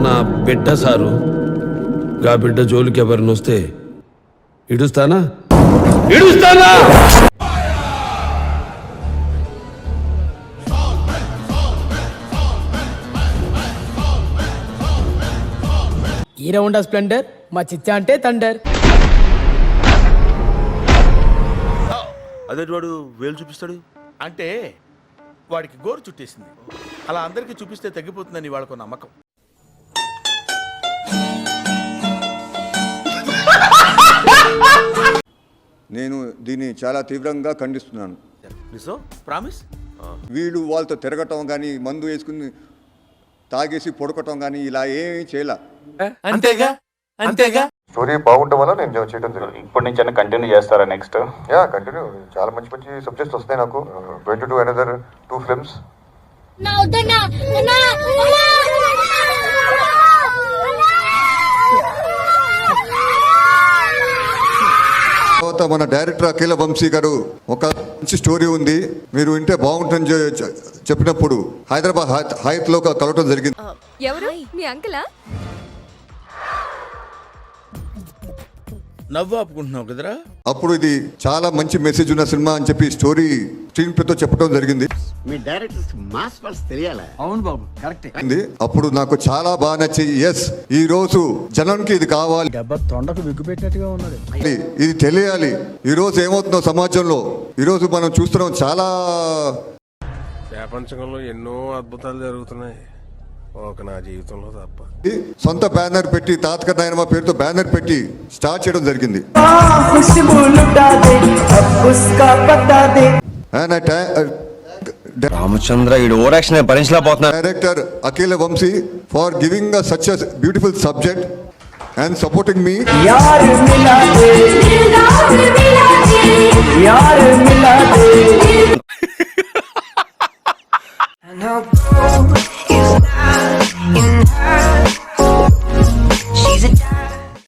నా బిడ్డ సారు గా బిడ్డ జోలికి ఎవరిని వస్తే ఇడుస్తానా. హీరో హోండా స్ప్లెండర్ మా చిచ్చా అంటే థండర్. అదే వాడు వేలు చూపిస్తాడు అంటే వాడికి గోరు చుట్టేసింది. అలా అందరికీ చూపిస్తే తగ్గిపోతుందని వాళ్ళకు నమ్మకం. నేను దీన్ని చాలా తీవ్రంగా ఖండిస్తున్నాను. ప్రామిస్. వీళ్ళు వాళ్ళతో తిరగటం కానీ మందు వేసుకుని తాగేసి పొడకటం కానీ ఇలా ఏమీ చేయలే. అంతేగా అంతేగా. స్టోరీ బాగుండడం వల్ల నేను చేయడం జరిగింది. ఇప్పటి నుంచి అన్న కంటిన్యూ చేస్తారా నెక్స్ట్? Yeah continue. చాలా మంచి మంచి సబ్జెక్ట్స్ వస్తాయి నాకు. Going to do another 2 films. తర్వాత మన డైరెక్టర్ అఖిల వంశీ గారు ఒక మంచి స్టోరీ ఉంది, మీరు వింటే బాగుంటుంది చెప్పినప్పుడు హైదరాబాద్ హైత్ లో కలవటం జరిగింది. ఎవరు మీ అంకులా? నవ్వు ఆపుకుంటున్నావు కదరా. అప్పుడు ఇది చాలా మంచి మెసేజ్ ఉన్న సినిమా అని చెప్పి స్టోరీ స్క్రీన్ ప్లే తో చెప్పడం జరిగింది. మీ డైరెక్టర్స్ మాస్ పర్స్ తెలియాలా? అవును బాబు కరెక్టే. అప్పుడు నాకు చాలా బాగా నచ్చి ఎస్ ఈ రోజు జనానికి ఇది కావాలి, దెబ్బ తొండకు విగ్గు పెట్టినట్టుగా ఉన్నది. ఇది తెలియాలి. ఈ రోజు ఏమవుతుందో సమాజంలో ఈ రోజు మనం చూస్తున్నాం, చాలా ప్రపంచంలో ఎన్నో అద్భుతాలు జరుగుతున్నాయి, ఒక నా జీవితంలో తప్ప. సొంత బ్యానర్ పెట్టి తాతక నాయనమ్మ పేరుతో బ్యానర్ పెట్టి స్టార్ట్ చేయడం జరిగింది. రామచంద్ర ఈ ఓవరాక్షన్ భరించలేకపోతున్నా. Director Akhila Vamsi for giving such a beautiful subject and supporting me. यार मिला दे